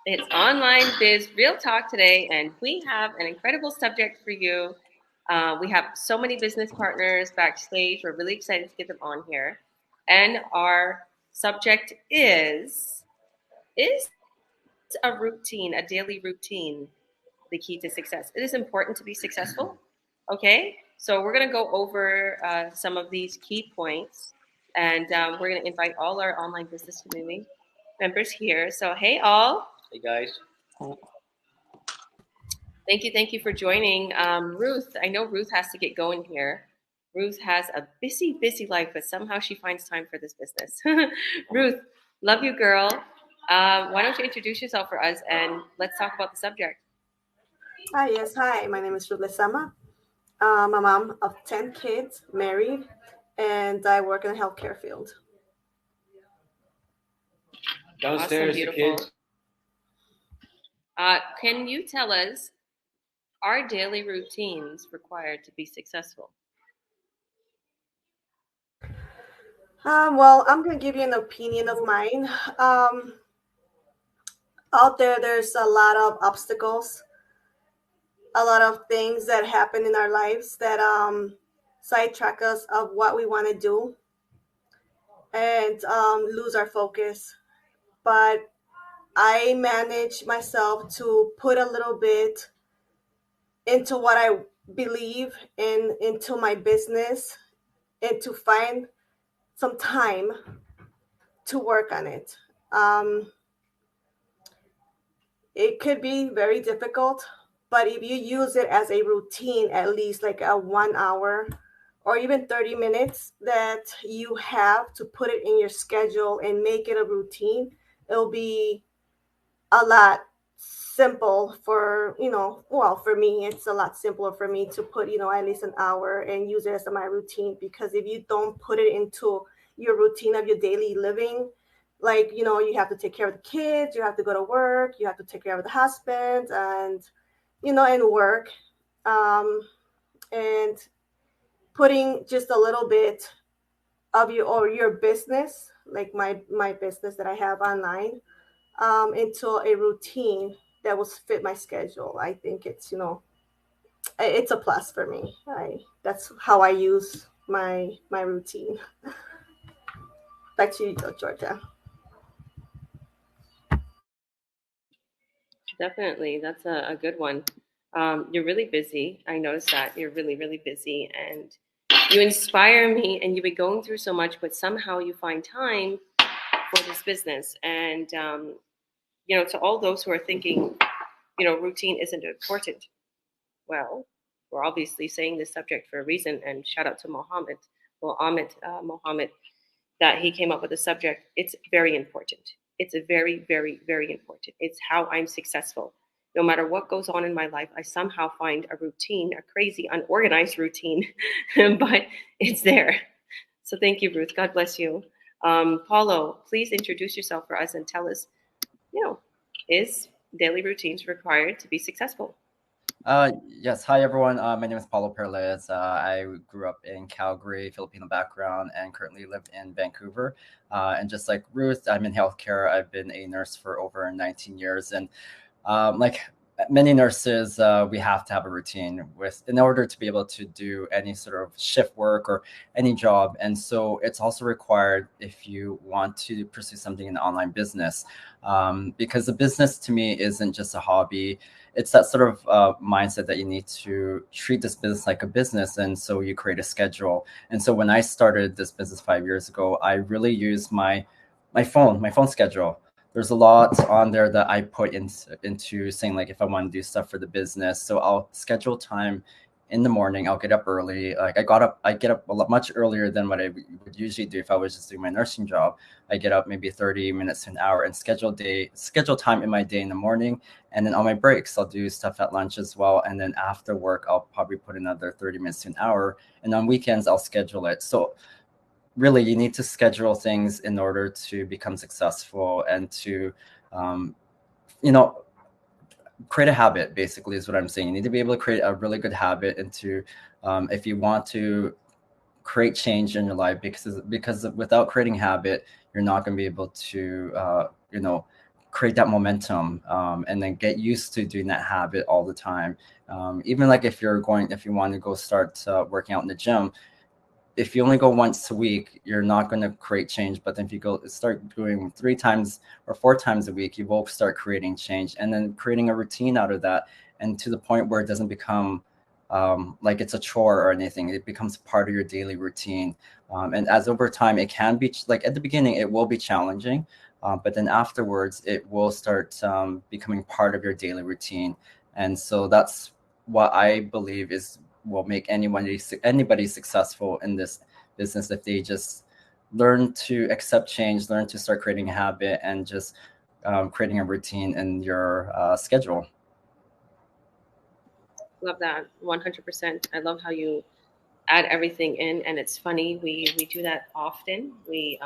It's Online Biz Real Talk today, and we have an incredible subject for you. We have so many business partners backstage. We're really excited to get them on here. And our subject is a routine, a daily routine, the key to success? It is important to be successful. Okay, so we're going to go over some of these key points, and we're going to invite all our online business community members here. So, hey, all. Hey guys. Thank you for joining. Ruth, I know Ruth has to get going here. Ruth has a busy life, but somehow she finds time for this business. Ruth, love you, girl. Why don't you introduce yourself for us and let's talk about the subject? Hi. My name is Ruth Lesama. I'm a mom of 10 kids, married, and I work in the healthcare field. Downstairs, Awesome, the kids. Can you tell us, are daily routines required to be successful? Well, I'm going to give you an opinion of mine. Out there's a lot of obstacles, a lot of things that happen in our lives that sidetrack us of what we want to do and lose our focus. But I manage myself to put a little bit into what I believe in, into my business, and to find some time to work on it. It could be very difficult, but if you use it as a routine, at least like a 1 hour or even 30 minutes that you have to put it in your schedule and make it a routine, it'll be a lot simple for, well, for me, it's a lot simpler for me to put, at least an hour and use it as my routine. Because if you don't put it into your routine of your daily living, like, you have to take care of the kids, you have to go to work, you have to take care of the husband and, and work. And putting just a little bit of your business, like my business that I have online, into a routine that will fit my schedule. I think it's a plus for me. That's how I use my routine. Back to you, Georgia. Definitely, that's a good one. You're really busy. I noticed that you're really busy, and you inspire me. And you've been going through so much, but somehow you find time for this business. And to all those who are thinking, routine isn't important. Well, we're obviously saying this subject for a reason. And shout out to Mohammed, that he came up with the subject. It's very important. It's a very important. It's how I'm successful. No matter what goes on in my life, I somehow find a routine, a crazy, unorganized routine, but it's there. So thank you, Ruth. God bless you. Paulo, please introduce yourself for us and tell us, is daily routines required to be successful? Yes. Hi, everyone. My name is Paulo Perlez. I grew up in Calgary, Filipino background, and currently live in Vancouver. And just like Ruth, I'm in healthcare. I've been a nurse for over 19 years. And like many nurses, we have to have a routine in order to be able to do any sort of shift work or any job. And so it's also required if you want to pursue something in the online business, because the business to me isn't just a hobby. It's that sort of mindset that you need to treat this business like a business. And so you create a schedule. And so when I started this business 5 years ago, I really used my phone schedule. There's a lot on there that I put into saying, like, if I want to do stuff for the business. So I'll schedule time in the morning. I'll get up early. Like I get up a lot much earlier than what I would usually do if I was just doing my nursing job. I get up maybe 30 minutes to an hour and schedule time in my day in the morning. And then on my breaks, I'll do stuff at lunch as well. And then after work, I'll probably put another 30 minutes to an hour. And on weekends, I'll schedule it. So really, you need to schedule things in order to become successful and to, you know, create a habit, basically, is what I'm saying. You need to be able to create a really good habit into, if you want to create change in your life, because without creating habit, you're not going to be able to, create that momentum, and then get used to doing that habit all the time. Even like if you want to go start working out in the gym, if you only go once a week, you're not going to create change. But then if you start doing 3 times or 4 times a week, you will start creating change, and then creating a routine out of that, and to the point where it doesn't become like it's a chore or anything. It becomes part of your daily routine. And as over time, it can be like at the beginning, it will be challenging, but then afterwards, it will start becoming part of your daily routine. And so that's what I believe will make anybody successful in this business, if they just learn to accept change, learn to start creating a habit, and just creating a routine in your schedule. Love that 100%. I love how you add everything in, and it's funny, we do that often. We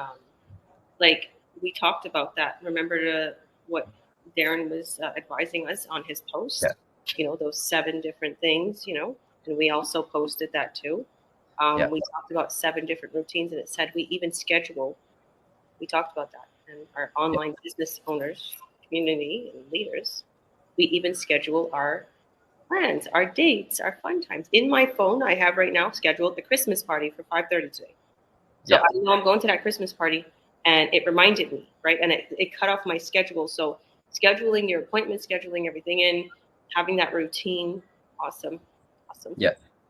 talked about that. Remember what Darren was advising us on his post? Yeah. Those 7 different things. And we also posted that too. Yeah. We talked about 7 different routines, and it said we even schedule. We talked about that, and our online business owners, community, and leaders, we even schedule our plans, our dates, our fun times. In my phone, I have right now scheduled the Christmas party for 5:30 today. So I know I'm going to that Christmas party, and it reminded me, right? And it cut off my schedule. So scheduling your appointment, scheduling everything in, having that routine, awesome.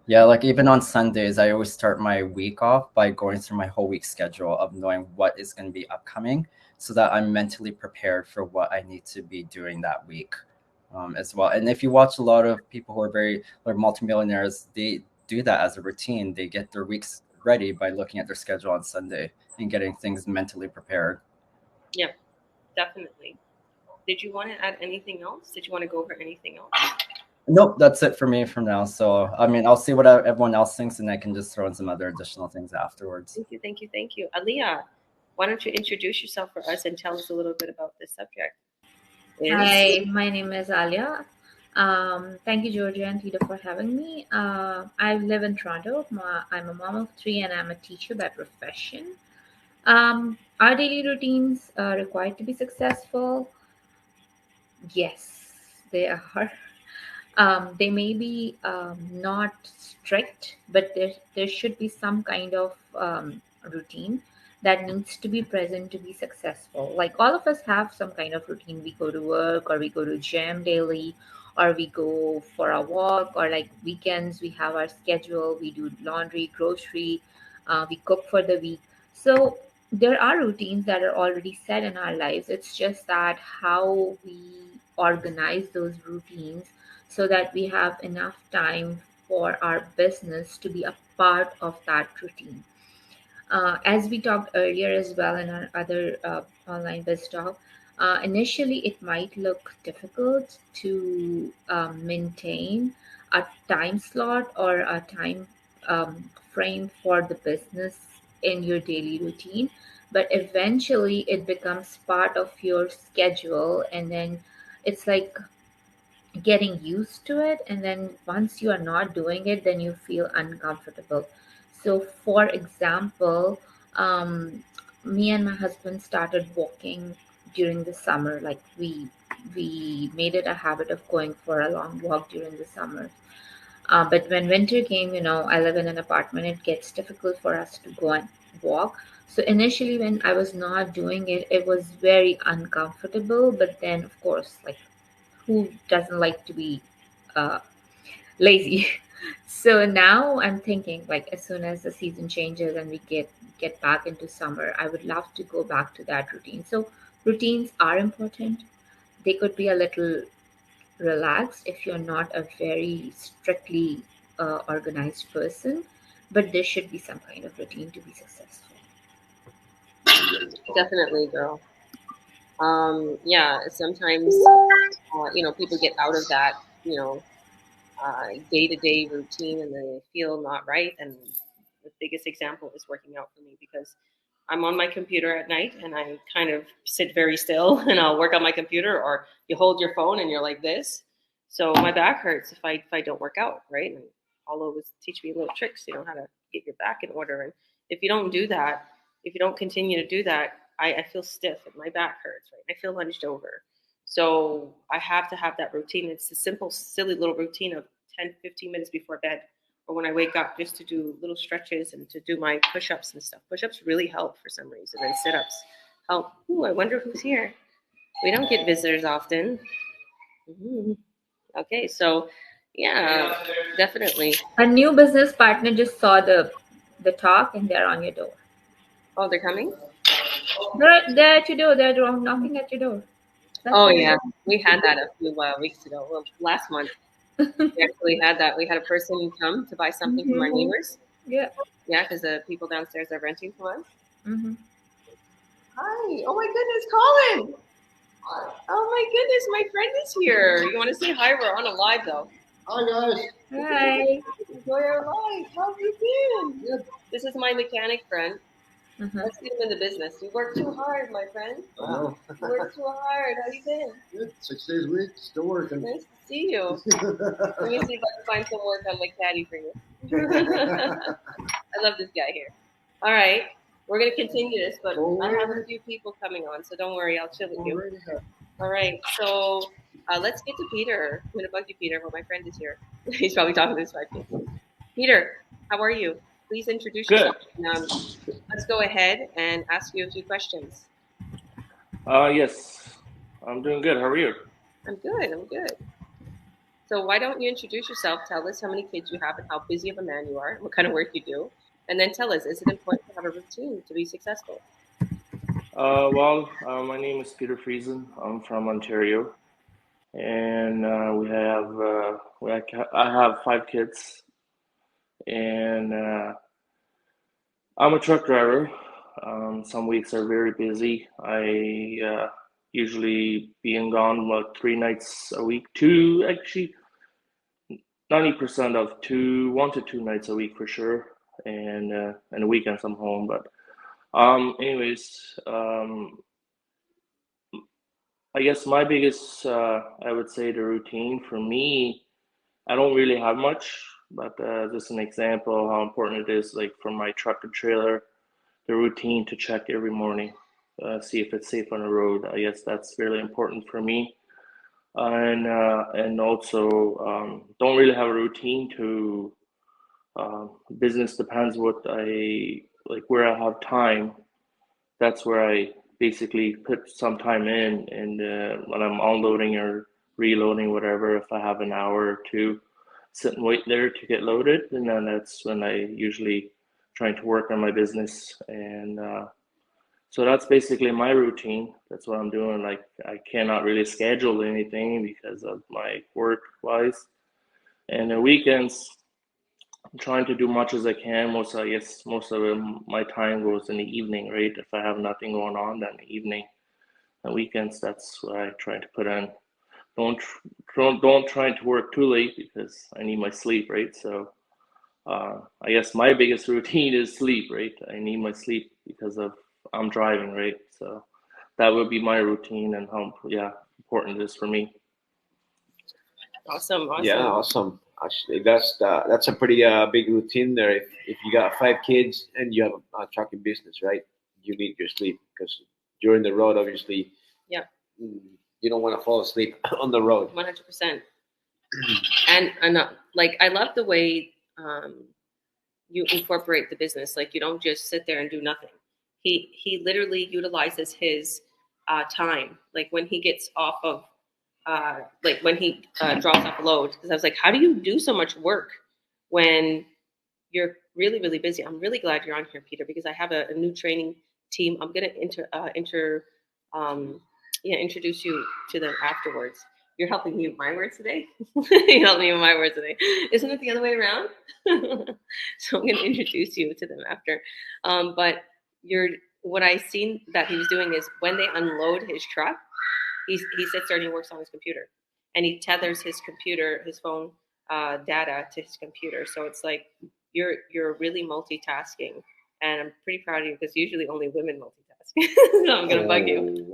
Yeah, like even on Sundays, I always start my week off by going through my whole week schedule of knowing what is going to be upcoming, so that I'm mentally prepared for what I need to be doing that week, as well. And if you watch a lot of people who are multimillionaires, they do that as a routine. They get their weeks ready by looking at their schedule on Sunday and getting things mentally prepared. Yeah, definitely. Did you want to add anything else? Did you want to go over anything else? Nope, that's it for me for now. So, I mean, I'll see what everyone else thinks, and I can just throw in some other additional things afterwards. Thank you. Aliyah, why don't you introduce yourself for us and tell us a little bit about this subject? Hi, my name is Alia. Thank you, Georgia and Tito, for having me. I live in Toronto. I'm a mom of 3, and I'm a teacher by profession. Our daily routines are required to be successful. Yes, they are. They may be not strict, but there should be some kind of routine that needs to be present to be successful. Like all of us have some kind of routine. We go to work, or we go to gym daily, or we go for a walk, or like weekends we have our schedule. We do laundry, grocery, we cook for the week. So there are routines that are already set in our lives. It's just that how we organize those routines so that we have enough time for our business to be a part of that routine. As we talked earlier as well in our other online Biz Talk, initially it might look difficult to maintain a time slot or a time frame for the business in your daily routine, but eventually it becomes part of your schedule, and then it's like getting used to it, and then once you are not doing it, then you feel uncomfortable. So for example, me and my husband started walking during the summer. Like we made it a habit of going for a long walk during the summer. But when winter came, I live in an apartment, it gets difficult for us to go and walk. So initially when I was not doing it, it was very uncomfortable, but then of course, like, who doesn't like to be uh, lazy? So now I'm thinking, like, as soon as the season changes and we get back into summer, I would love to go back to that routine. So routines are important. They could be a little relaxed if you're not a very strictly organized person, but there should be some kind of routine to be successful. Definitely, girl. Yeah, sometimes people get out of that day-to-day routine, and they feel not right. And the biggest example is working out for me, because I'm on my computer at night and I kind of sit very still and I'll work on my computer, or you hold your phone and you're like this. So my back hurts if I don't work out, right? And Paulo was teach me little tricks, how to get your back in order. And if you don't do that, if you don't continue to do that, I feel stiff and my back hurts, right? I feel hunched over. So I have to have that routine. It's a simple, silly little routine of 10, 15 minutes before bed or when I wake up, just to do little stretches and to do my push-ups and stuff. Push-ups really help for some reason, and sit-ups help. Ooh, I wonder who's here. We don't get visitors often. Okay, so yeah, definitely. A new business partner just saw the talk and they're on your door. Oh, they're coming? They're at your door. They're knocking at your door. That's Oh what yeah, we had that a few weeks ago. Well, last month we actually had that. We had a person come to buy something from our neighbors. Yeah. Yeah, because the people downstairs are renting from us. Mm-hmm. Hi. Oh my goodness, Colin. Oh my goodness, my friend is here. You want to say hi? We're on a live though. Hi guys. Hi. Enjoy our live. How have you been? Good. This is my mechanic friend. Let's get him in the business. You work too hard, my friend. Wow. You work too hard. How you been? Good. 6 days a week, still working. Nice to see you. Let me see if I can find some work on my caddy for you. I love this guy here. All right. We're going to continue this, but I have a few people coming on, so don't worry. I'll chill with you. All right. So let's get to Peter. I'm going to bug you, Peter, while my friend is here. He's probably talking to his wife. Peter, how are you? Please introduce yourself. Let's go ahead and ask you a few questions. Yes, I'm doing good. How are you? I'm good. So why don't you introduce yourself? Tell us how many kids you have and how busy of a man you are, what kind of work you do, and then tell us, is it important to have a routine to be successful? My name is Peter Friesen. I'm from Ontario, and I have 5 kids, and I'm a truck driver. Some weeks are very busy. I usually being gone about 3 nights a week. 90% of 1 to 2 nights a week for sure, and the weekends I'm home. But I guess my biggest, I would say, the routine for me, I don't really have much, but just an example how important it is, like for my truck and trailer, the routine to check every morning, see if it's safe on the road. I guess that's really important for me. And also don't really have a routine to business depends what I like, where I have time. That's where I basically put some time in, and when I'm unloading or reloading, whatever, if I have an hour or two, sit and wait there to get loaded, and then that's when I usually trying to work on my business. And so that's basically my routine. That's what I'm doing. Like, I cannot really schedule anything because of my work wise. And the weekends, I'm trying to do much as I can. Most of my time goes in the evening, right? If I have nothing going on, then the evening and weekends, that's what I try to put in. Don't try to work too late because I need my sleep, right? So I guess my biggest routine is sleep, right? I need my sleep because of I'm driving, right? So that would be my routine and how important it is for me. Awesome. Yeah, awesome. Actually, that's a pretty big routine there. If you got 5 kids and you have a trucking business, right? You need your sleep because during the road, obviously, you don't want to fall asleep on the road. 100%. And like, I love the way you incorporate the business. Like, you don't just sit there and do nothing. He literally utilizes his time. Like, when he gets off of like when he drops off a load, because I was like, how do you do so much work when you're really, really busy? I'm really glad you're on here, Peter, because I have a new training team. I'm going to introduce you to them afterwards. You're helping me with my words today? You helped me with my words today. Isn't it the other way around? So I'm going to introduce you to them after. But what I seen that he was doing is when they unload his truck, he sits there and he works on his computer, and he tethers his phone data to his computer. So it's like you're really multitasking, and I'm pretty proud of you because usually only women multitask. So I'm gonna bug you.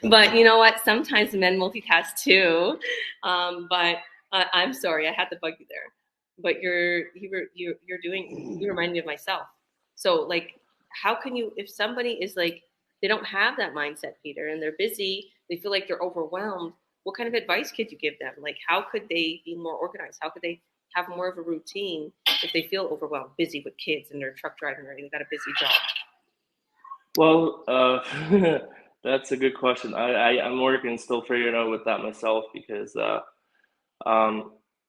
But you know what? Sometimes men multitask too. But I'm sorry, I had to bug you there. But you remind me of myself. So like, how can you, if somebody is like, they don't have that mindset, Peter, and they're busy, they feel like they're overwhelmed, what kind of advice could you give them? Like, how could they be more organized? How could they have more of a routine if they feel overwhelmed, busy with kids and they're truck driving or they got a busy job? Well, that's a good question. I'm working, still figuring out with that myself, because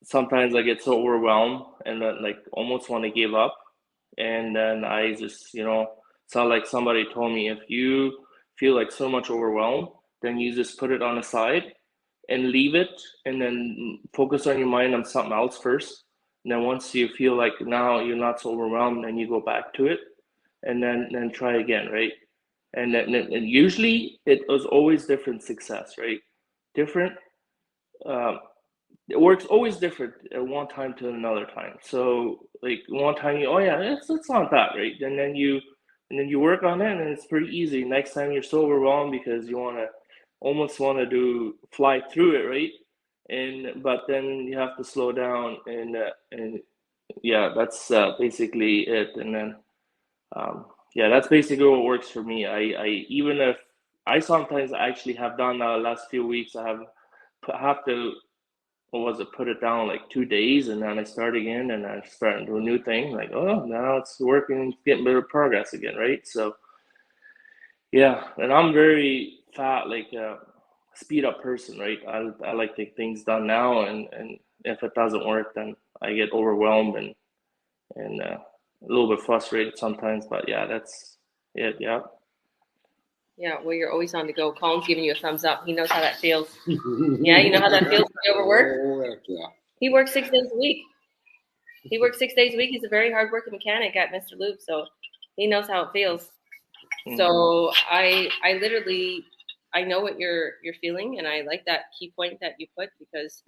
sometimes I get so overwhelmed and then like almost want to give up. And then I just, sound like somebody told me, if you feel like so much overwhelmed, then you just put it on the side and leave it, and then focus on your mind on something else first. And then once you feel like now you're not so overwhelmed, then you go back to it, and then try again, right? And usually it was always different success, right? Different. It works always different at one time to another time. So like one time oh yeah, it's not that, right? And then you work on it, and it's pretty easy. Next time you're so overwhelmed because you almost want to do fly through it, right? But then you have to slow down, and yeah, that's basically it. And then yeah, that's basically what works for me. I even if I sometimes actually have done last few weeks, I have to, what was it, put it down like 2 days, and then I start again, and I start into a new thing. Like, oh, now it's working, it's getting better progress again, right? So yeah, and I'm very like speed up person, right? I like to get things done now, and if it doesn't work, then I get overwhelmed and a little bit frustrated sometimes. But yeah, that's it. Yeah. Yeah, well, you're always on the go. Colin's giving you a thumbs up. He knows how that feels. Yeah, you know how that feels when you overwork? Oh, yeah. He works 6 days a week. He's a very hardworking mechanic at Mr. Loop, so he knows how it feels. Mm-hmm. So I literally, I know what you're feeling, and I like that key point that you put, because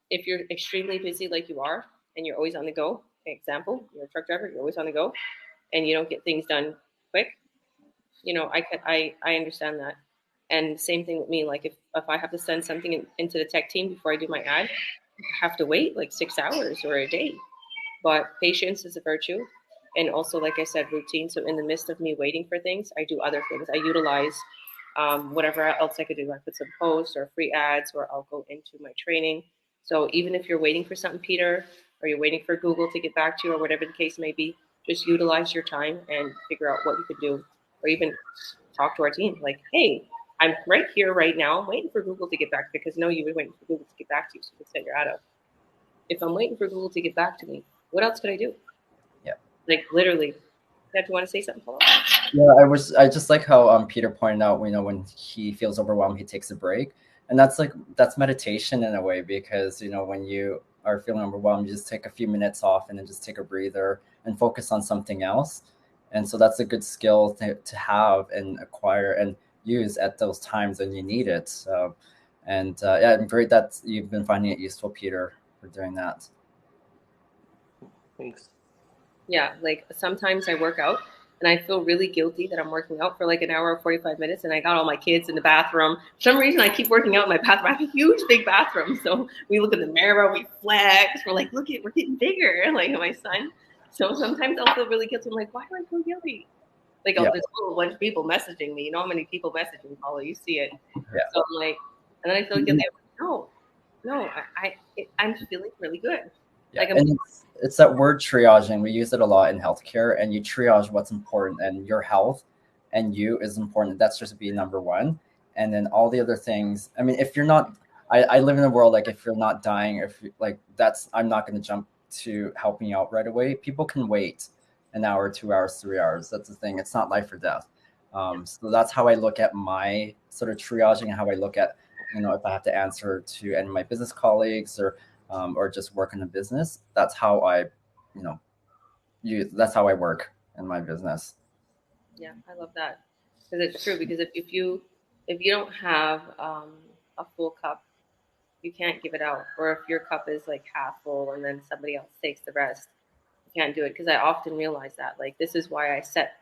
if you're extremely busy like you are, and you're always on the go, example, you're a truck driver, you're always on the go, and you don't get things done quick, I understand that. And same thing with me. Like if I have to send something into the tech team before I do my ad, I have to wait like 6 hours or a day. But patience is a virtue. And also, like I said, routine. So in the midst of me waiting for things, I do other things. I utilize whatever else I could do. I put some posts or free ads, or I'll go into my training. So even if you're waiting for something, Peter, or you're waiting for Google to get back to you, or whatever the case may be, just utilize your time and figure out what you could do. Or even talk to our team, like, hey, I'm right here right now. I'm waiting for Google to get back, because no, you've been waiting for Google to get back to you, so you can set your ad up. If I'm waiting for Google to get back to me, what else could I do? Yeah. Like literally. Did you want to say something, Paul? Yeah, I just like how Peter pointed out, when he feels overwhelmed, he takes a break. And that's meditation in a way, because when you are feeling overwhelmed, you just take a few minutes off and then just take a breather and focus on something else. And so that's a good skill to have and acquire and use at those times when you need it. So, and yeah, I'm great that you've been finding it useful, Peter, for doing that. Thanks. Yeah, like sometimes I work out and I feel really guilty that I'm working out for like an hour or 45 minutes, and I got all my kids in the bathroom. For some reason, I keep working out in my bathroom. I have a huge, big bathroom. So we look in the mirror, we flex. We're like, look, we're getting bigger, like my son. So sometimes I'll feel really guilty. I'm like, why do I feel guilty? Like, there's a whole bunch of people messaging me. You know how many people message me, Paula? You see it. Yeah. So I'm like, and then I feel guilty. I'm like, no, I'm feeling really good. Yeah. Like, and it's that word triaging. We use it a lot in healthcare, and you triage what's important, and your health and you is important. That's just be number one. And then all the other things. I mean, if you're not, I live in a world, like, if you're not dying, if like I'm not going to jump to helping you out right away. People can wait an hour, 2 hours, 3 hours. That's the thing. It's not life or death. So that's how I look at my sort of triaging, and how I look at, if I have to answer to any of my business colleagues or just work in the business. That's how I, that's how I work in my business. Yeah, I love that, because it's true. Because if you don't have a full cup, you can't give it out. Or if your cup is like half full and then somebody else takes the rest, you can't do it. Because I often realize that. Like, this is why I set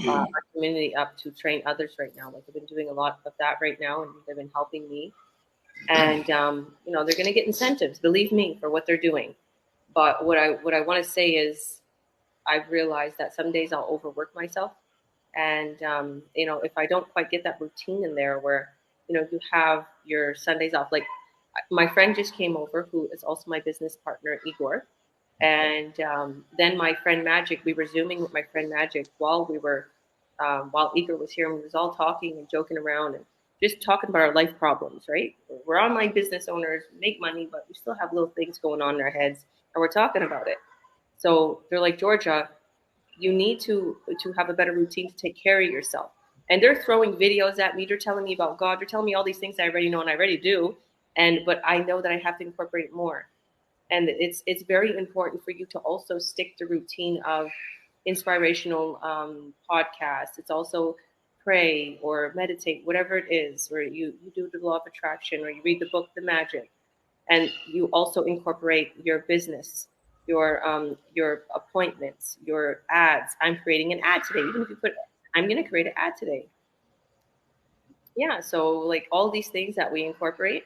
our community up to train others right now. Like, I've been doing a lot of that right now, and they've been helping me. And they're going to get incentives, believe me, for what they're doing. But what I want to say is, I've realized that some days I'll overwork myself, And if I don't quite get that routine in there, where you have your Sundays off. Like my friend just came over, who is also my business partner, Igor, and then my friend Magic. We were zooming with my friend Magic while Igor was here, and we was all talking and joking around and just talking about our life problems. Right? We're online business owners, make money, but we still have little things going on in our heads, and we're talking about it. So they're like, Georgia, you need to have a better routine to take care of yourself. And they're throwing videos at me. They're telling me about God. They're telling me all these things I already know and I already do. But I know that I have to incorporate it more. And it's very important for you to also stick to routine of inspirational podcasts. It's also pray or meditate, whatever it is, or you do the law of attraction, or you read the book The Magic, and you also incorporate your business, your appointments, your ads. I'm creating an ad today. Even if you put, I'm going to create an ad today. Yeah, so like all these things that we incorporate,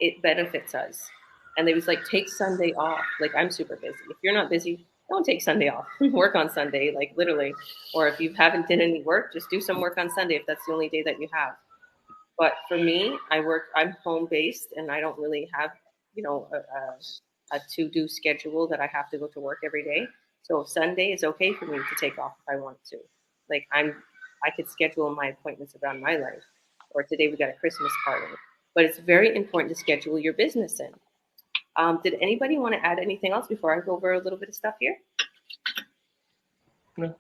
it benefits us. And they was like, take Sunday off. Like, I'm super busy. If you're not busy, don't take Sunday off. Work on Sunday, like literally. Or if you haven't done any work, just do some work on Sunday if that's the only day that you have. But for me, I'm home based, and I don't really have, a to-do schedule that I have to go to work every day. So Sunday is okay for me to take off if I want to. Like I could schedule my appointments around my life. Or today we got a Christmas party. But it's very important to schedule your business in. Did anybody want to add anything else before I go over a little bit of stuff here? No.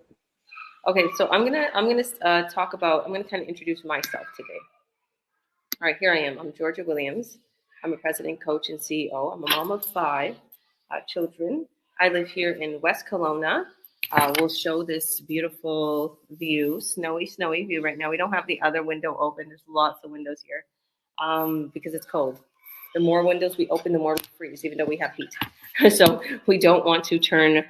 Okay, so I'm gonna kind of introduce myself today. All right, here I am. I'm Georgia Williams. I'm a president, coach, and CEO. I'm a mom of 5 children. I live here in West Kelowna. We'll show this beautiful view, snowy view right now. We don't have the other window open. There's lots of windows here because it's cold. The more windows we open, the more we freeze, even though we have heat. So we don't want to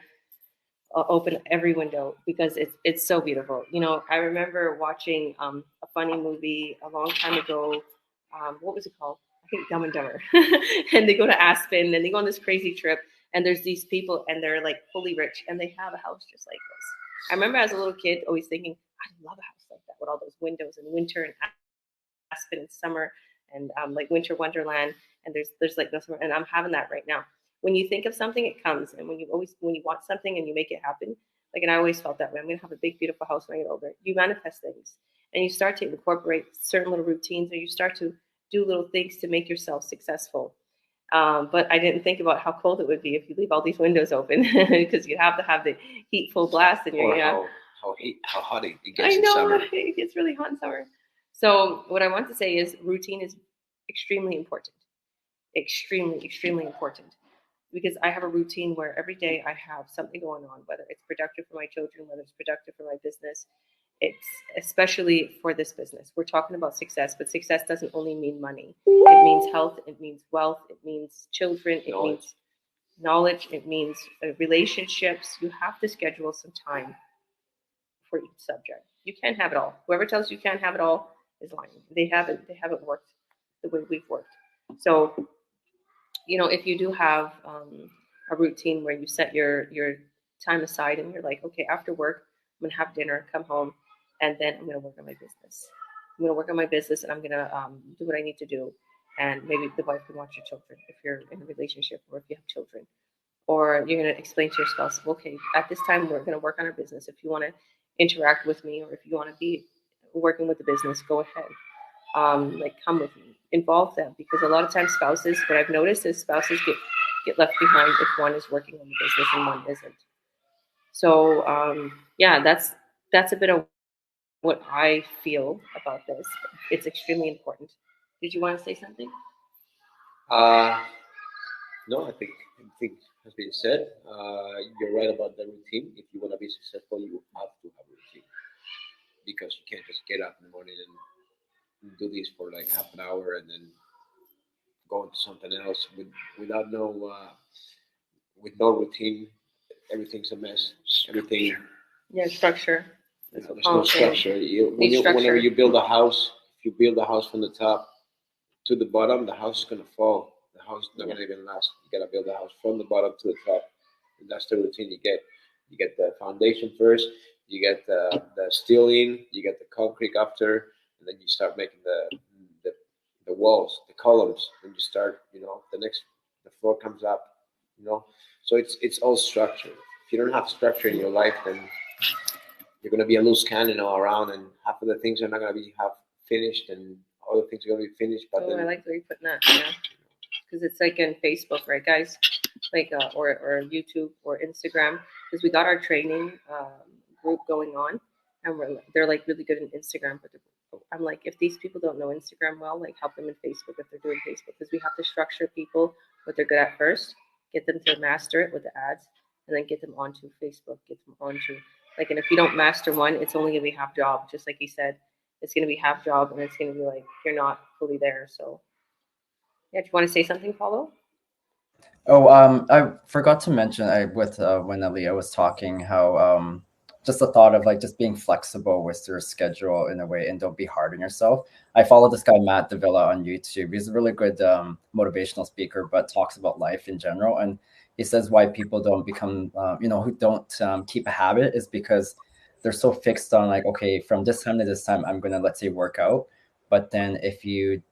open every window because it's so beautiful. I remember watching a funny movie a long time ago. What was it called? I think Dumb and Dumber. And they go to Aspen and they go on this crazy trip. And there's these people and they're like fully rich and they have a house just like this. I remember as a little kid always thinking, I'd love a house like that with all those windows in winter and Aspen in summer and like winter wonderland. And there's like no summer. And I'm having that right now. When you think of something, it comes. And when you want something and you make it happen, like, and I always felt that way. I'm going to have a big, beautiful house when I get older. You manifest things and you start to incorporate certain little routines, or you start to do little things to make yourself successful. But I didn't think about how cold it would be if you leave all these windows open because you have to have the heat full blast in your how hot it gets in summer. It gets really hot in summer. So what I want to say is routine is extremely important. Extremely, extremely important. Because I have a routine where every day I have something going on, whether it's productive for my children, whether it's productive for my business. It's especially for this business. We're talking about success, but success doesn't only mean money. It means health. It means wealth. It means children. It means knowledge. It means relationships. You have to schedule some time for each subject. You can't have it all. Whoever tells you can't have it all is lying. They haven't worked the way we've worked. So, if you do have a routine where you set your time aside and you're like, okay, after work, I'm gonna have dinner, come home, and then I'm gonna work on my business. I'm gonna work on my business, and I'm gonna do what I need to do. And maybe the wife can watch your children if you're in a relationship, or if you have children. Or you're gonna explain to your spouse, okay, at this time we're gonna work on our business. If you want to interact with me, or if you want to be working with the business, go ahead. Come with me, involve them, because a lot of times spouses, what I've noticed is spouses get left behind if one is working on the business and one isn't. So that's a bit of what I feel about this. It's extremely important. Did you want to say something? No, I think everything has been said. You're right about the routine. If you want to be successful, you have to have a routine, because you can't just get up in the morning and do this for like half an hour and then go into something else without with no routine. Everything's a mess. Everything. Yeah, structure. There's no structure. Whenever you build a house, if you build a house from the top to the bottom, the house is gonna fall. The house is not gonna even last. You gotta build a house from the bottom to the top, and that's the routine you get. You get the foundation first. you get the steel in, you get the concrete after, and then you start making the walls, the columns, and you start, the floor comes up, so it's all structure. If you don't have structure in your life, then you're going to be a loose cannon all around, and half of the things are not going to be half finished, and other things are going to be finished. But I like the way you're putting that. Yeah, because it's like in Facebook, right, guys? Like or YouTube or Instagram, because we got our training group going on, and they're like really good in Instagram, but I'm like, if these people don't know Instagram well, like help them in Facebook if they're doing Facebook, because we have to structure people what they're good at first, get them to master it with the ads, and then get them onto Facebook, get them onto like, and if you don't master one, it's only gonna be half job, just like you said, it's gonna be half job, and it's gonna be like you're not fully there. So, yeah, do you want to say something, Paulo? Oh, I forgot to mention with when Aaliyah was talking how just the thought of like just being flexible with your schedule in a way and don't be hard on yourself. I follow this guy Matt Davila on YouTube. He's a really good motivational speaker, but talks about life in general. And he says why people don't become who don't keep a habit is because they're so fixed on like, okay, from this time to this time I'm gonna, let's say, work out. But then if you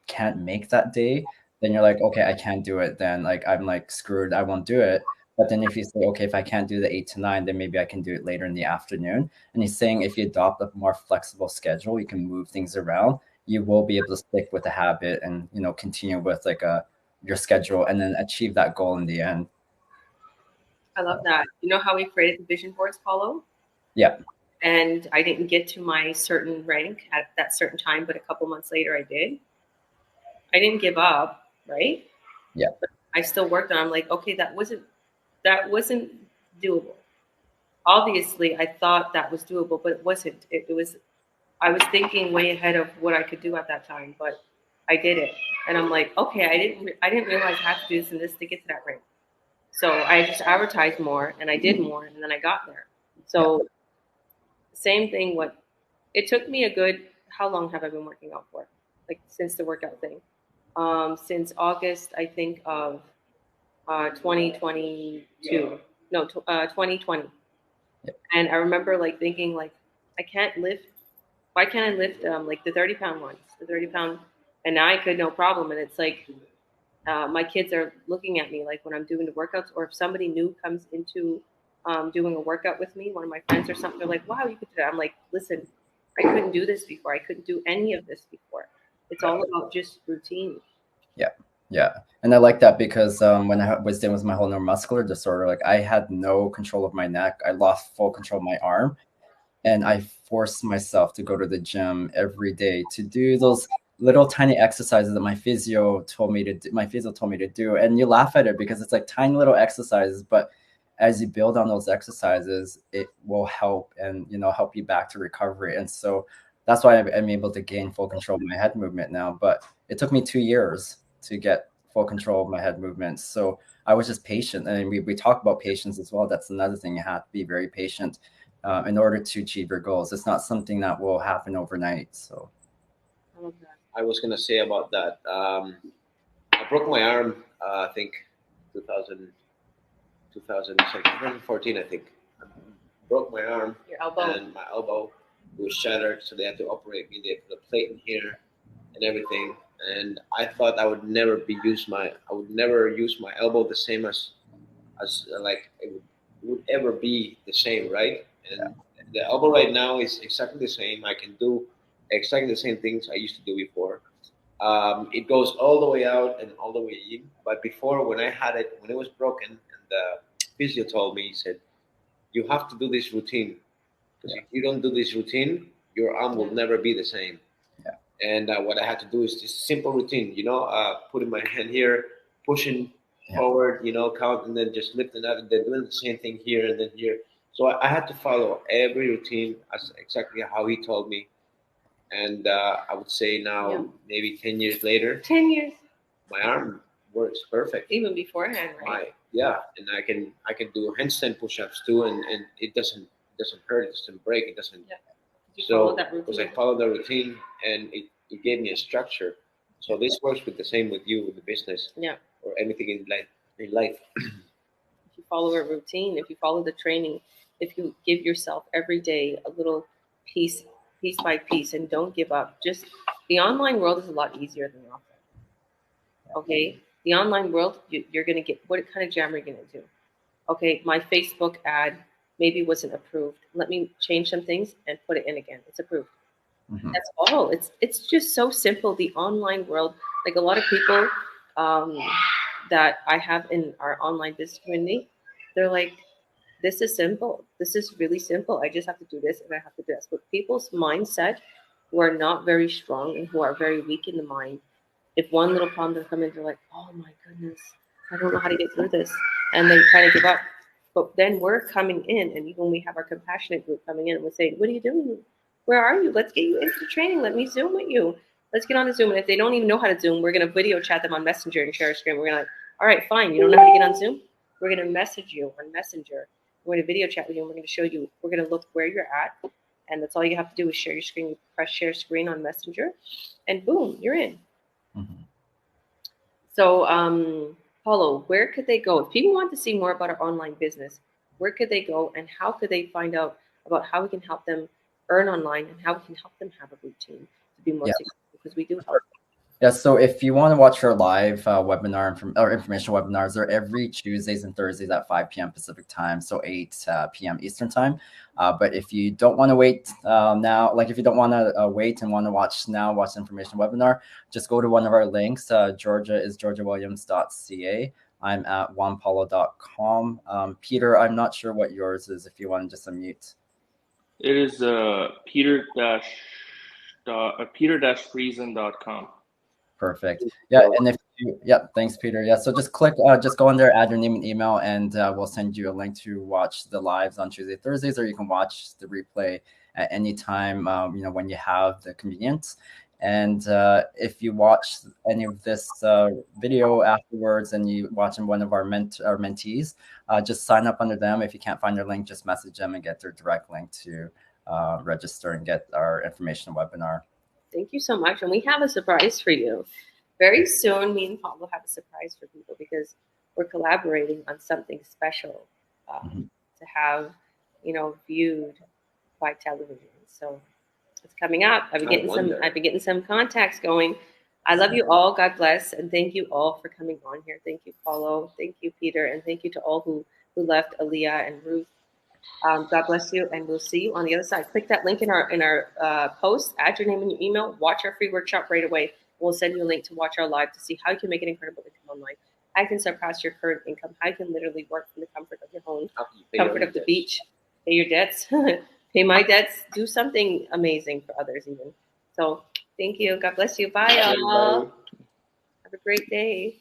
can't make that day, then you're like, okay, I can't do it. Then like I'm like screwed. I won't do it. But then if you say, okay, if I can't do the 8 to 9, then maybe I can do it later in the afternoon. And he's saying if you adopt a more flexible schedule, you can move things around. You will be able to stick with a habit and continue with like your schedule and then achieve that goal in the end. I love that. You know how we created the vision boards, Paulo? Yeah. And I didn't get to my certain rank at that certain time, but a couple months later I did. I didn't give up, right? Yeah. But I still worked on. I'm like, okay, that wasn't doable. Obviously, I thought that was doable, but it wasn't. It was. I was thinking way ahead of what I could do at that time, but I did it, and I'm like, okay, I didn't realize I had to do this and this to get to that rank. So I just advertised more, and I did more, and then I got there. So same thing. What it took me a good. How long have I been working out for? Like since the workout thing. Since August, I think of 2022. No, 2020. And I remember like thinking like, I can't lift. Why can't I lift like the 30-pound ones, the 30-pound? And now I could no problem. And it's like my kids are looking at me like when I'm doing the workouts, or if somebody new comes into doing a workout with me, one of my friends or something, they're like, wow, you could do that. I'm like, listen, I couldn't do this before. I couldn't do any of this before. It's all about just routine. Yeah. And I like that because when I was dealing with my whole neuromuscular disorder, like I had no control of my neck. I lost full control of my arm. And I forced myself to go to the gym every day to do those little tiny exercises that my physio told me to do. And you laugh at it because it's like tiny little exercises, but as you build on those exercises, it will help and help you back to recovery. And so that's why I'm able to gain full control of my head movement now. But it took me 2 years to get full control of my head movements. So I was just patient. And we talk about patience as well. That's another thing. You have to be very patient in order to achieve your goals. It's not something that will happen overnight. So I was going to say about that. I broke my arm, I think 2014, I think. I broke my arm. Your elbow. And my elbow was shattered, so they had to operate me. They put a plate in here and everything. And I thought I would never use my elbow the same as like it would ever be the same, right? And the elbow right now is exactly the same. I can do exactly the same things I used to do before. It goes all the way out and all the way in. But before, when it was broken, and the physio told me, he said, you have to do this routine. Because if you don't do this routine, your arm will never be the same. Yeah. And what I had to do is just simple routine, putting my hand here, pushing forward, count, and then just lifting up, and then doing the same thing here and then here. So I had to follow every routine as exactly how he told me. And I would say now, maybe 10 years later, 10 years, my arm works perfect. Even beforehand, right? And I can do handstand push-ups too, and it doesn't hurt, it doesn't break, it doesn't. So because I followed the routine, and it gave me a structure. So this works with the same with you, with the business, or anything in life. If you follow a routine, if you follow the training, if you give yourself every day a little piece by piece, and don't give up. Just the online world is a lot easier than the offline. Okay, the online world, you're going to get, what kind of jam are you going to do? Okay, my Facebook ad maybe wasn't approved. Let me change some things and put it in again. It's approved. Mhm. That's all. It's just so simple. The online world, like a lot of people that I have in our online business community, they're like, this is simple. This is really simple. I just have to do this and I have to do this. But people's mindset who are not very strong and who are very weak in the mind, if one little problem doesn't come in, they're like, oh my goodness, I don't know how to get through this. And they kind of give up. But then we're coming in, and even when we have our compassionate group coming in, and we're saying, what are you doing? Where are you? Let's get you into the training. Let me Zoom with you. Let's get on a Zoom. And if they don't even know how to Zoom, we're going to video chat them on Messenger and share a screen. We're going to, like, all right, fine. You don't know how to get on Zoom? We're going to message you on Messenger. We're going to video chat with you, and we're going to show you. We're going to look where you're at, and that's all you have to do is share your screen. You press share screen on Messenger, and boom, you're in. Mhm. So, Paulo, where could they go if people want to see more about our online business? Where could they go, and how could they find out about how we can help them earn online and how we can help them have a routine to be more Yeah. successful? Because we do help. Yeah, so if you want to watch our live webinar or information webinars, they're every Tuesdays and Thursdays at 5 p.m. Pacific time, so 8 p.m. Eastern time. But if you don't want to wait now, like if you don't want to wait and want to watch the information webinar, just go to one of our links. Georgia is georgiawilliams.ca. I'm at juanpaulo.com. Peter, I'm not sure what yours is, if you want to just unmute. It is peter-friesen.com. Perfect. Yeah, and thanks, Peter. Yeah, so just just go in there, add your name and email, and we'll send you a link to watch the lives on Tuesday, Thursdays, or you can watch the replay at any time, when you have the convenience. And if you watch any of this video afterwards and you watch one of our mentees, just sign up under them. If you can't find their link, just message them and get their direct link to register and get our information webinar. Thank you so much. And we have a surprise for you. Very soon, me and Paul will have a surprise for people because we're collaborating on something special to have, viewed by television. So it's coming up. I've been getting some contacts going. I love you all. God bless. And thank you all for coming on here. Thank you, Paulo. Thank you, Peter. And thank you to all who left, Aaliyah and Ruth. God bless you, and we'll see you on the other side. Click that link in our post, add your name and your email, watch our free workshop right away. We'll send you a link to watch our live to see how you can make an incredible income online, how you can surpass your current income, how you can literally work from the comfort of your home, comfort of the beach, pay your debts, pay my debts, do something amazing for others even. So thank you. God bless you. Bye, y'all. Have a great day.